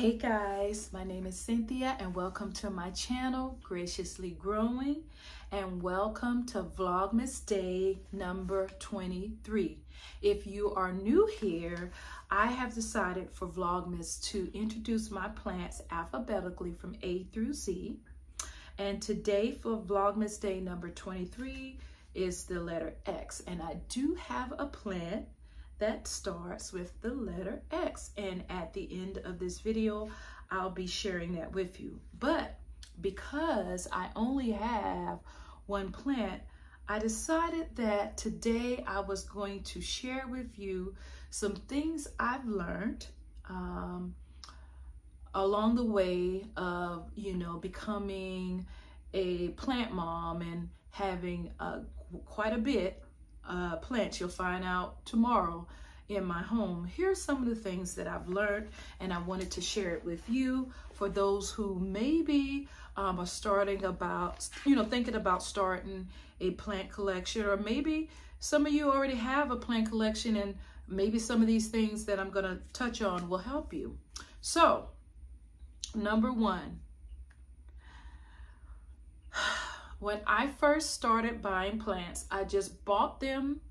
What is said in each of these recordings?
Hey guys, my name is Cynthia and welcome to my channel, Graciously Growing, and welcome to Vlogmas Day number 23. If you are new here, I have decided for Vlogmas to introduce my plants alphabetically from A through Z. And today for Vlogmas Day number 23 is the letter X. And I do have a plant that starts with the letter X, and at the end of this video I'll be sharing that with you. But because I only have one plant, I decided that today I was going to share with you some things I've learned along the way of becoming a plant mom and having quite a bit plants you'll find out tomorrow in my home. Here's some of the things that I've learned, and I wanted to share it with you for those who maybe are starting about, thinking about starting a plant collection, or maybe some of you already have a plant collection and maybe some of these things that I'm going to touch on will help you. So, number one, when I first started buying plants, I just bought them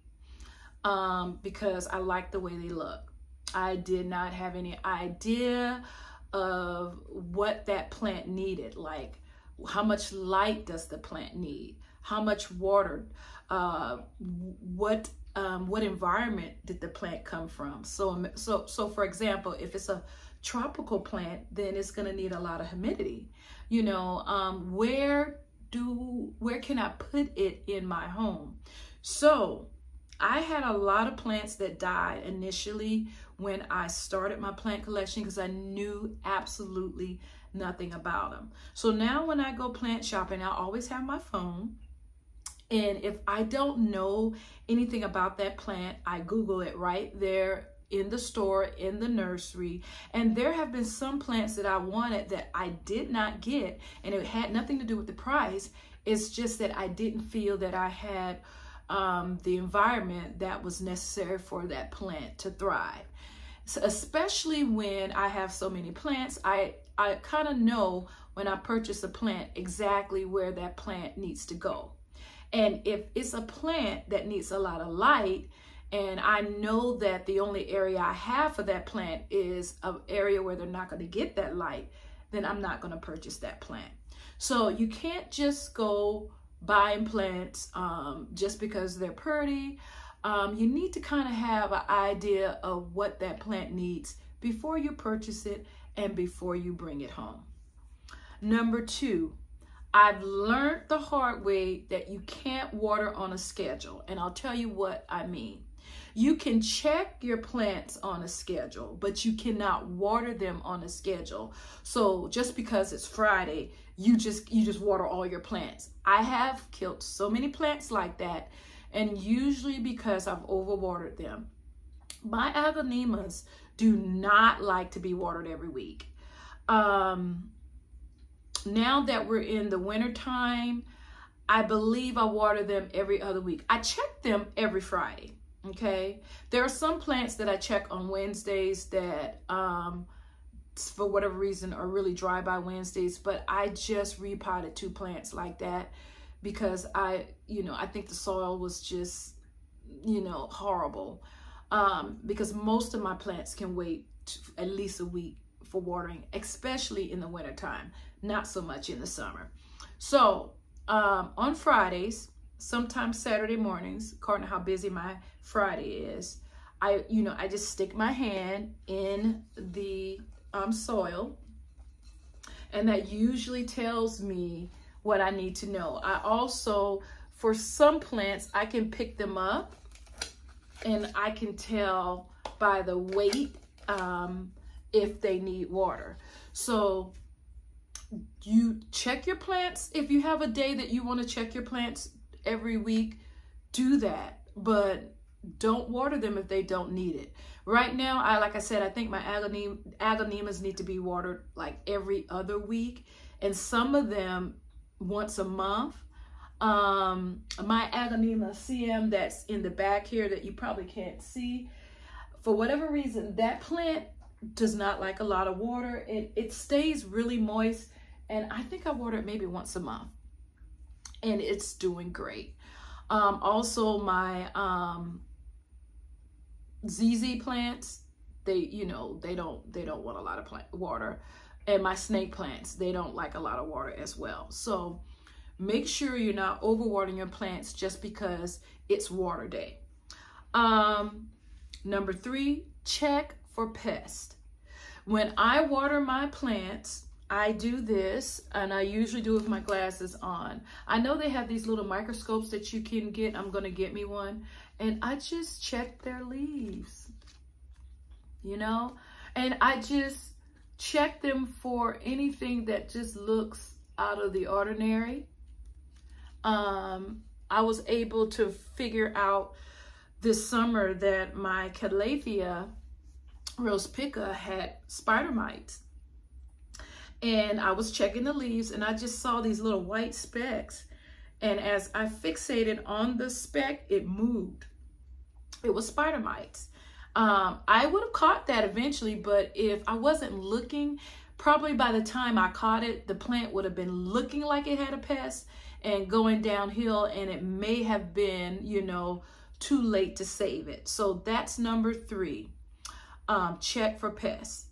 because I liked the way they look. I did not have any idea of what that plant needed, like how much light does the plant need, how much water, what environment did the plant come from. So for example, if it's a tropical plant, then it's going to need a lot of humidity. Where can I put it in my home? So I had a lot of plants that died initially when I started my plant collection because I knew absolutely nothing about them. So now when I go plant shopping, I always have my phone. And if I don't know anything about that plant, I Google it right there in the store, in the nursery. And there have been some plants that I wanted that I did not get, and it had nothing to do with the price. It's just that I didn't feel that I had the environment that was necessary for that plant to thrive. So especially when I have so many plants, I kind of know when I purchase a plant exactly where that plant needs to go. And if it's a plant that needs a lot of light, and I know that the only area I have for that plant is an area where they're not going to get that light, then I'm not going to purchase that plant. So you can't just go buying plants just because they're pretty. You need to kind of have an idea of what that plant needs before you purchase it and before you bring it home. Number two, I've learned the hard way that you can't water on a schedule, and I'll tell you what I mean. You can check your plants on a schedule, but you cannot water them on a schedule. So just because it's Friday, you just water all your plants. I have killed so many plants like that, and usually because I've overwatered them. My aglaonemas do not like to be watered every week. Now that we're in the winter time, I believe I water them every other week. I check them every Friday. Okay, there are some plants that I check on Wednesdays that for whatever reason are really dry by Wednesdays, but I just repotted 2 plants like that because I think the soil was just horrible, because most of my plants can wait at least a week for watering, especially in the winter time, not so much in the summer. So on Fridays, sometimes Saturday mornings, according to how busy my Friday is, I just stick my hand in the soil, and that usually tells me what I need to know. I also, for some plants, I can pick them up and I can tell by the weight if they need water. So you check your plants. If you have a day that you want to check your plants every week, do that, but don't water them if they don't need it. Right now, like I said, I think my aglaonemas need to be watered like every other week, and some of them once a month. My aglaonema CM that's in the back here that you probably can't see, for whatever reason, that plant does not like a lot of water. It stays really moist, and I think I water it maybe once a month, and it's doing great. Also my ZZ plants, they don't want a lot of water, and my snake plants, they don't like a lot of water as well. So make sure you're not overwatering your plants just because it's water day. Number 3, check for pests. When I water my plants, I do this, and I usually do it with my glasses on. I know they have these little microscopes that you can get. I'm gonna get me one. And I just check their leaves, you know? And I just check them for anything that just looks out of the ordinary. I was able to figure out this summer that my Calathea Rose Pica had spider mites. And I was checking the leaves, and I just saw these little white specks. And as I fixated on the speck, it moved. It was spider mites. I would have caught that eventually, but if I wasn't looking, probably by the time I caught it, the plant would have been looking like it had a pest and going downhill, and it may have been, you know, too late to save it. So that's number 3. Check for pests.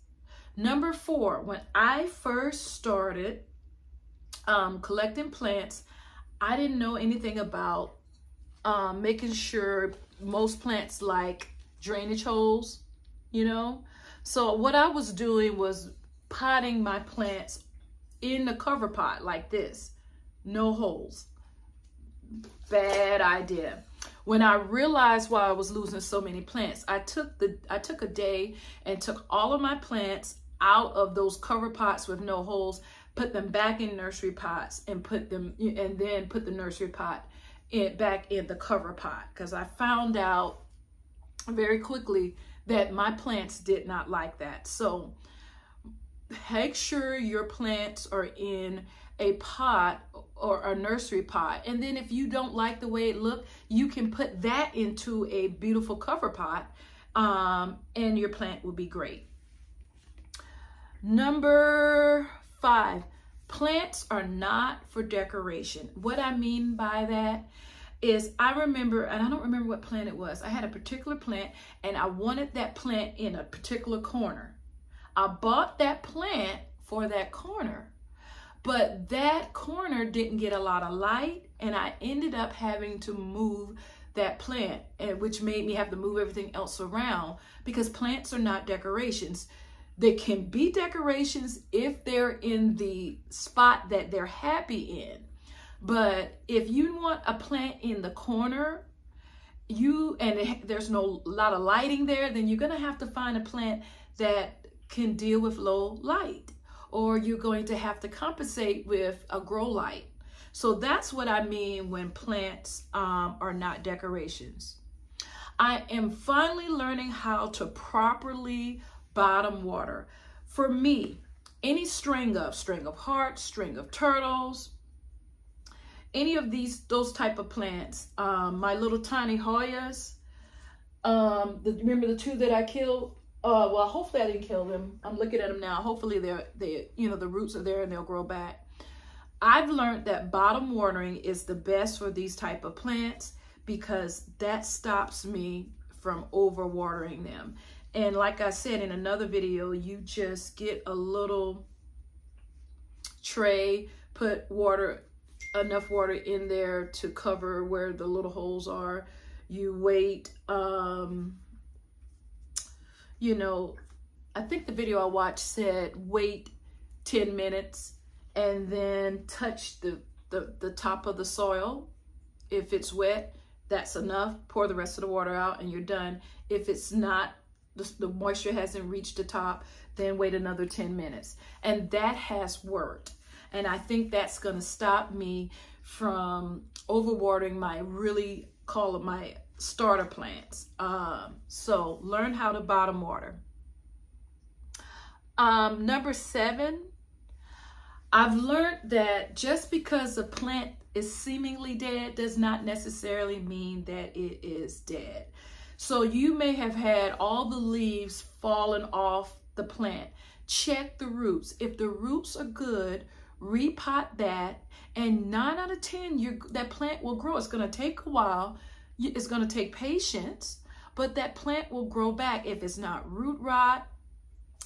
Number 4, when I first started collecting plants, I didn't know anything about making sure most plants like drainage holes, you know? So what I was doing was potting my plants in the cover pot like this, no holes. Bad idea. When I realized why I was losing so many plants, I took a day and took all of my plants out of those cover pots with no holes, put them back in nursery pots, and then put the nursery pot back in the cover pot, because I found out very quickly that my plants did not like that. So make sure your plants are in a pot or a nursery pot, and then if you don't like the way it looked, you can put that into a beautiful cover pot, and your plant will be great. Number 5, plants are not for decoration. What I mean by that is, I remember, and I don't remember what plant it was. I had a particular plant, and I wanted that plant in a particular corner. I bought that plant for that corner, but that corner didn't get a lot of light, and I ended up having to move that plant, which made me have to move everything else around, because plants are not decorations. They can be decorations if they're in the spot that they're happy in. But if you want a plant in the corner, there's no lot of lighting there, then you're gonna have to find a plant that can deal with low light, or you're going to have to compensate with a grow light. So that's what I mean when plants are not decorations. I am finally learning how to properly bottom water. For me, any string of hearts, string of turtles, any of those type of plants, my little tiny Hoyas, remember the 2 that I killed? Well, hopefully I didn't kill them. I'm looking at them now. Hopefully they the roots are there and they'll grow back. I've learned that bottom watering is the best for these type of plants, because that stops me from overwatering them. And like I said in another video, you just get a little tray, put enough water in there to cover where the little holes are. You wait, I think the video I watched said wait 10 minutes and then touch the top of the soil. If it's wet, that's enough. Pour the rest of the water out and you're done. If it's not, the moisture hasn't reached the top, then wait another 10 minutes. And that has worked. And I think that's going to stop me from overwatering my my starter plants. So learn how to bottom water. Number 7, I've learned that just because a plant is seemingly dead does not necessarily mean that it is dead. So you may have had all the leaves fallen off the plant. Check the roots. If the roots are good, repot that, and 9 out of 10, that plant will grow. It's going to take a while. It's going to take patience, but that plant will grow back if it's not root rot.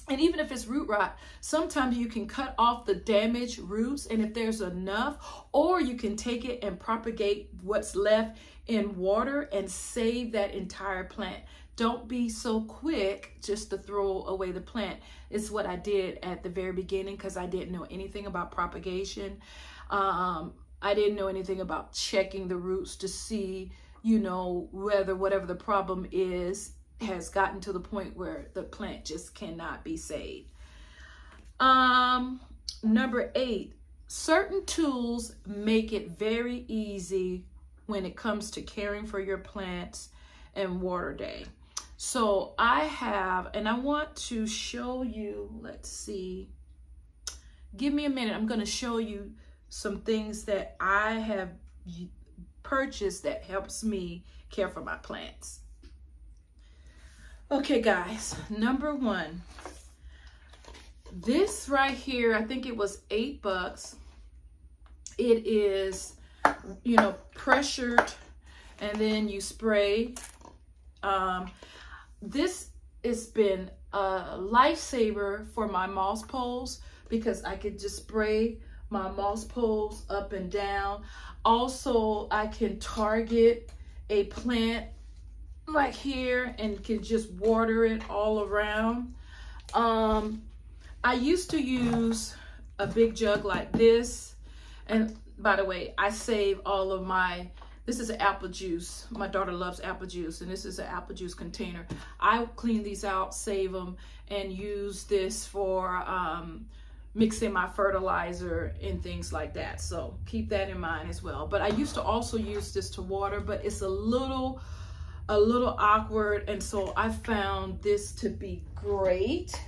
And even if it's root rot, sometimes you can cut off the damaged roots, and if there's enough, or you can take it and propagate what's left in water and save that entire plant. Don't be so quick just to throw away the plant. It's what I did at the very beginning because I didn't know anything about propagation. I didn't know anything about checking the roots to see, you know, whether whatever the problem is has gotten to the point where the plant just cannot be saved. Number 8, certain tools make it very easy when it comes to caring for your plants and water day. So I have, and I want to show you, let's see, give me a minute. I'm going to show you some things that I have purchased that helps me care for my plants. Okay, guys, number 1, this right here, I think it was $8. It is, you know, pressured, and then you spray. This has been a lifesaver for my moss poles because I could just spray my moss poles up and down. Also, I can target a plant like here and can just water it all around. I used to use a big jug like this, and by the way, I save all of my, this is an apple juice. My daughter loves apple juice, and this is an apple juice container. I clean these out, save them, and use this for mixing my fertilizer and things like that. So keep that in mind as well. But I used to also use this to water, but it's a little awkward, and so I found this to be great.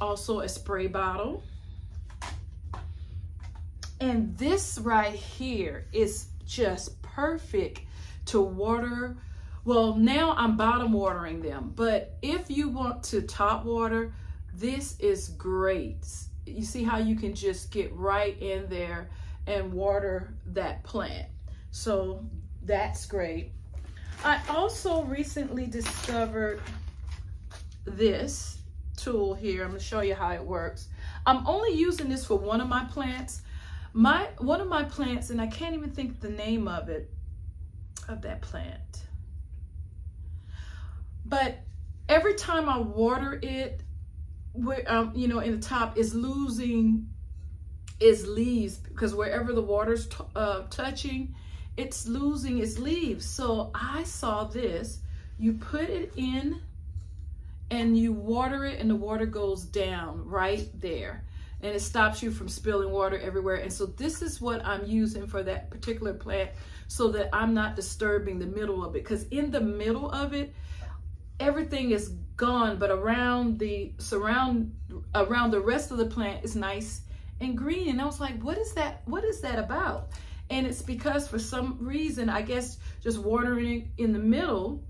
Also a spray bottle. And this right here is just perfect to water. Well, now I'm bottom watering them, but if you want to top water, this is great. You see how you can just get right in there and water that plant. So that's great. I also recently discovered this tool here. I'm going to show you how it works. I'm only using this for one of my plants. One of my plants, and I can't even think the name of that plant. But every time I water it, you know, in the top, is losing its leaves because wherever the water's touching, it's losing its leaves. So I saw this. You put it in and you water it, and the water goes down right there, and it stops you from spilling water everywhere. And so this is what I'm using for that particular plant so that I'm not disturbing the middle of it, because in the middle of it, everything is gone, but around the rest of the plant is nice and green. And I was like, what is that about? And it's because for some reason, I guess just watering in the middle,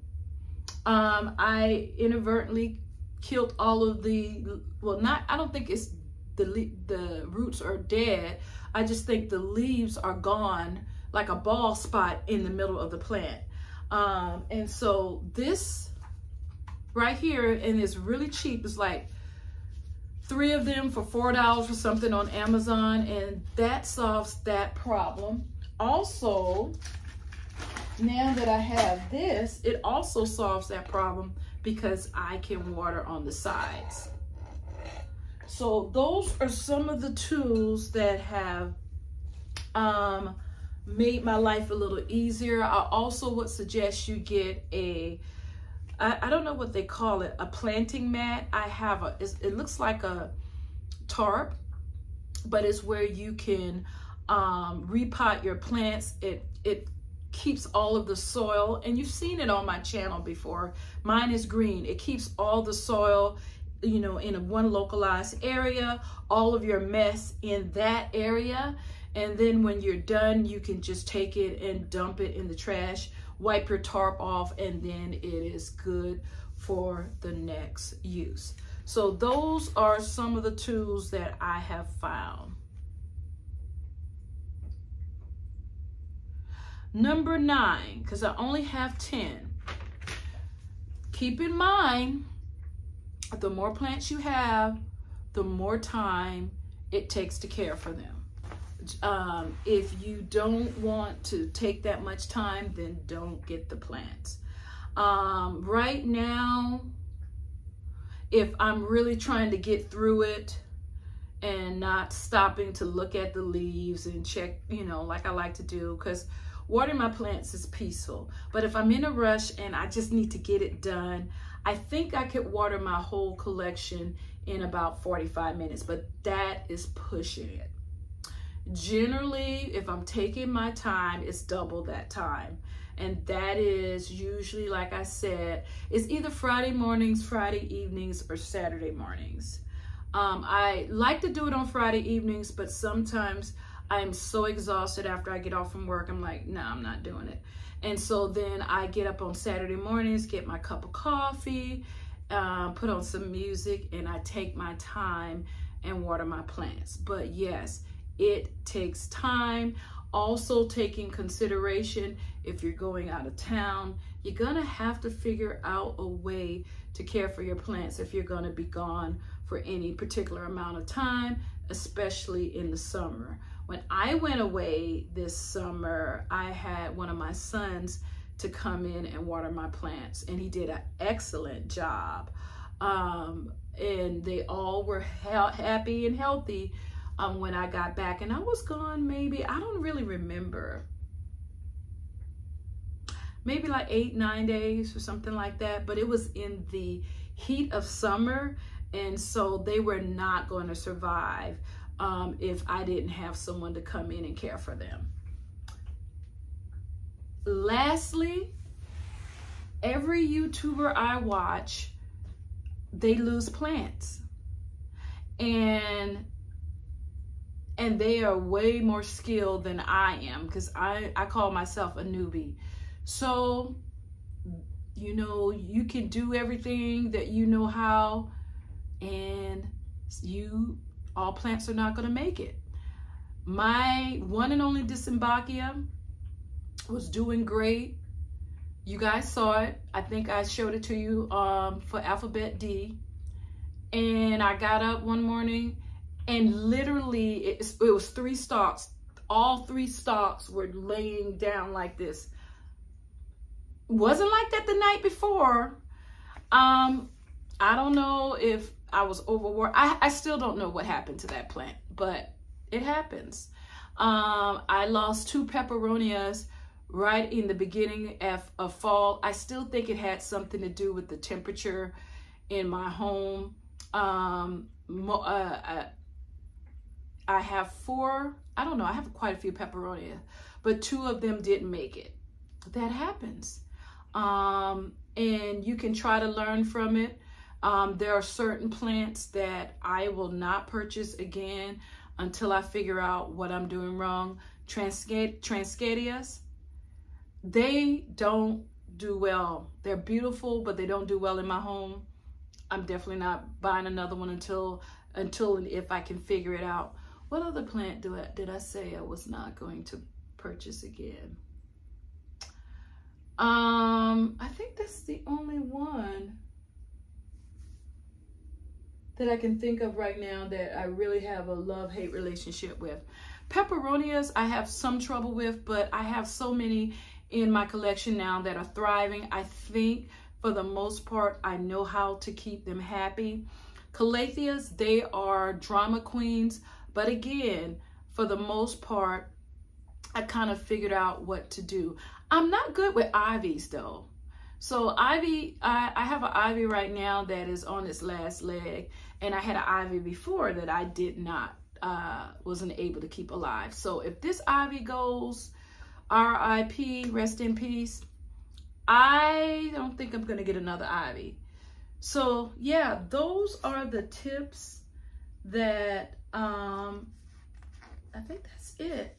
I inadvertently killed all of the, well, I don't think it's the roots are dead. I just think the leaves are gone, like a bald spot in the middle of the plant. And so this right here, and it's really cheap. It's like 3 of them for $4 or something on Amazon, and that solves that problem. Also, now that I have this, it also solves that problem because I can water on the sides. So those are some of the tools that have made my life a little easier. I also would suggest you get I don't know what they call it, a planting mat. I have it looks like a tarp, but it's where you can repot your plants. It keeps all of the soil, and you've seen it on my channel before. Mine is green. It keeps all the soil, you know, in one localized area, all of your mess in that area. And then when you're done, you can just take it and dump it in the trash, wipe your tarp off, and then it is good for the next use. So those are some of the tools that I have found. Number 9, because I only have 10. Keep in mind, the more plants you have, the more time it takes to care for them. If you don't want to take that much time, then don't get the plants. Right now, if I'm really trying to get through it and not stopping to look at the leaves and check, you know, like I like to do, because watering my plants is peaceful. But if I'm in a rush and I just need to get it done, I think I could water my whole collection in about 45 minutes, but that is pushing it. Generally, if I'm taking my time, it's double that time. And that is usually, like I said, it's either Friday mornings, Friday evenings, or Saturday mornings. I like to do it on Friday evenings, but sometimes I'm so exhausted after I get off from work, I'm like, no, I'm not doing it. And so then I get up on Saturday mornings, get my cup of coffee, put on some music, and I take my time and water my plants. But yes, it takes time. Also taking consideration, if you're going out of town, you're gonna have to figure out a way to care for your plants if you're gonna be gone for any particular amount of time, especially in the summer. When I went away this summer, I had one of my sons to come in and water my plants, and he did an excellent job. And they all were happy and healthy when I got back, and I was gone maybe, I don't really remember, maybe like 8-9 days or something like that, but it was in the heat of summer, and so they were not going to survive if I didn't have someone to come in and care for them. Lastly, every YouTuber I watch, they lose plants, and they are way more skilled than I am, because I call myself a newbie. So, you know, you can do everything that you know how, and all plants are not going to make it. My one and only Disembokia was doing great. You guys saw it. I think I showed it to you for alphabet D. And I got up one morning, and literally it was 3 stalks. All 3 stalks were laying down like this. Wasn't like that the night before. I don't know if I was overworked. I still don't know what happened to that plant, but it happens. I lost 2 peperonias right in the beginning of fall. I still think it had something to do with the temperature in my home. I have 4, I don't know, I have quite a few peperonia, but 2 of them didn't make it. That happens. And you can try to learn from it. There are certain plants that I will not purchase again until I figure out what I'm doing wrong. Transcadias, they don't do well. They're beautiful, but they don't do well in my home. I'm definitely not buying another one until if I can figure it out. What other plant did I say I was not going to purchase again? I think that's the only one that I can think of right now that I really have a love-hate relationship with. Peperonias I have some trouble with, but I have so many in my collection now that are thriving. I think for the most part, I know how to keep them happy. Calatheas, they are drama queens, but again, for the most part, I kind of figured out what to do. I'm not good with ivies though. So ivy, I have an ivy right now that is on its last leg, and I had an ivy before that I did not, wasn't able to keep alive. So if this ivy goes, RIP, rest in peace, I don't think I'm gonna get another ivy. So yeah, those are the tips that, I think that's it.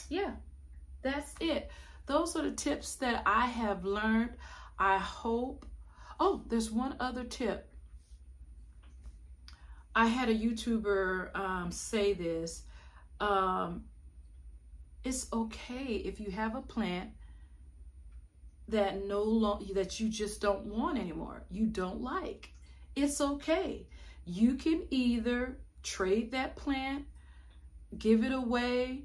Yeah. That's it. those are the tips that I have learned. I hope. Oh, there's one other tip. I had a YouTuber say this. It's okay if you have a plant that that you just don't want anymore, you don't like. It's okay. You can either trade that plant, give it away.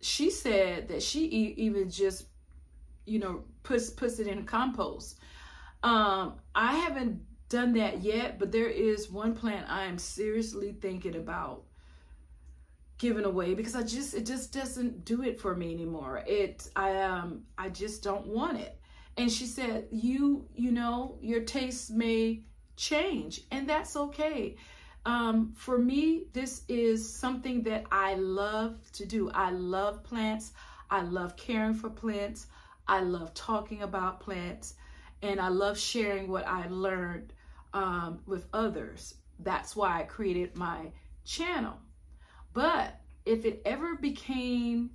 She said that she even just, you know, puts it in compost. I haven't done that yet, but there is one plant I am seriously thinking about giving away because it just doesn't do it for me anymore. I just don't want it. And she said, you know, your tastes may change, and that's okay. For me, this is something that I love to do. I love plants. I love caring for plants. I love talking about plants, and I love sharing what I learned with others. That's why I created my channel. But if it ever became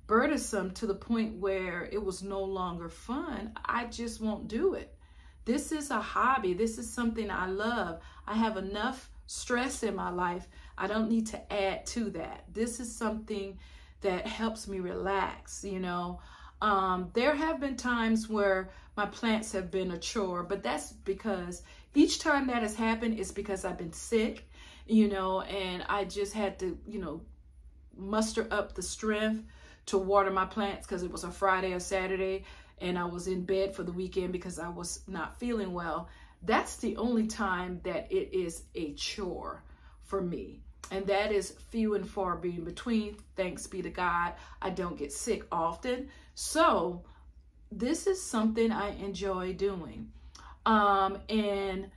burdensome to the point where it was no longer fun, I just won't do it. This is a hobby. This is something I love. I have enough stress in my life. I don't need to add to that. This is something that helps me relax, you know. There have been times where my plants have been a chore, but that's because each time that has happened is because I've been sick, you know, and I just had to, you know, muster up the strength to water my plants because it was a Friday or Saturday and I was in bed for the weekend because I was not feeling well. That's the only time that it is a chore for me. And that is few and far being between. Thanks be to God, I don't get sick often. So this is something I enjoy doing. And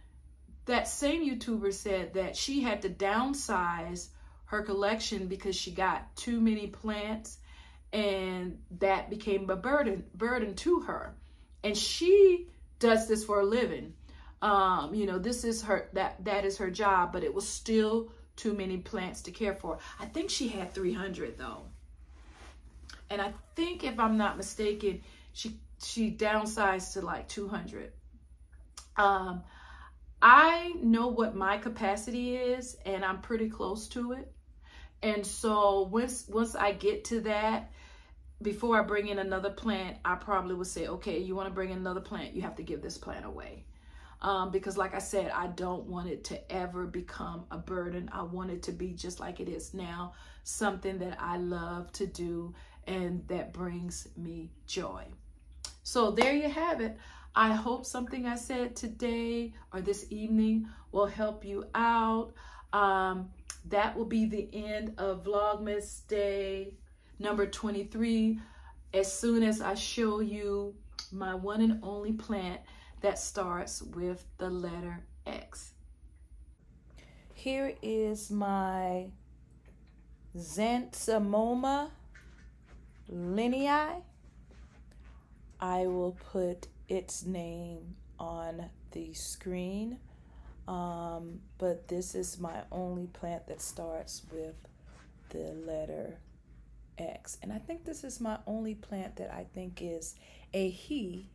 that same YouTuber said that she had to downsize her collection because she got too many plants, and that became a burden to her. And she does this for a living. You know, this is her, that is her job, but it was still too many plants to care for. I think she had 300 though. And I think, if I'm not mistaken, she downsized to like 200. I know what my capacity is, and I'm pretty close to it. And so once I get to that, before I bring in another plant, I probably would say, okay, you want to bring in another plant, you have to give this plant away. Because like I said, I don't want it to ever become a burden. I want it to be just like it is now, something that I love to do and that brings me joy. So there you have it. I hope something I said today or this evening will help you out. That will be the end of Vlogmas day number 23. As soon as I show you my one and only plant that starts with the letter X. Here is my Xanthosoma Lindenii. I will put its name on the screen, but this is my only plant that starts with the letter X. And I think this is my only plant that I think is a he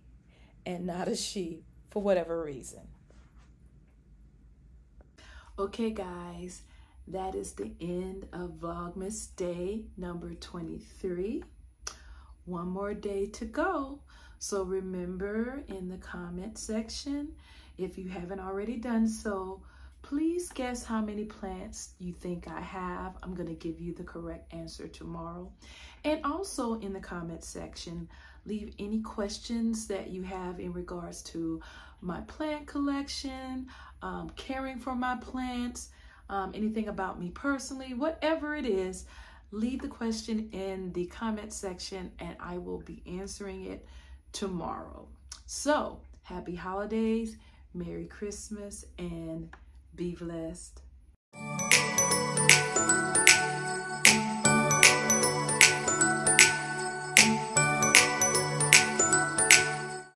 and not a she, for whatever reason. Okay guys, that is the end of Vlogmas day number 23. One more day to go. So remember, in the comment section, if you haven't already done so, please guess how many plants you think I have. I'm going to give you the correct answer tomorrow. And also in the comment section, leave any questions that you have in regards to my plant collection, caring for my plants, anything about me personally, whatever it is, leave the question in the comment section and I will be answering it tomorrow. So happy holidays, Merry Christmas, and be blessed.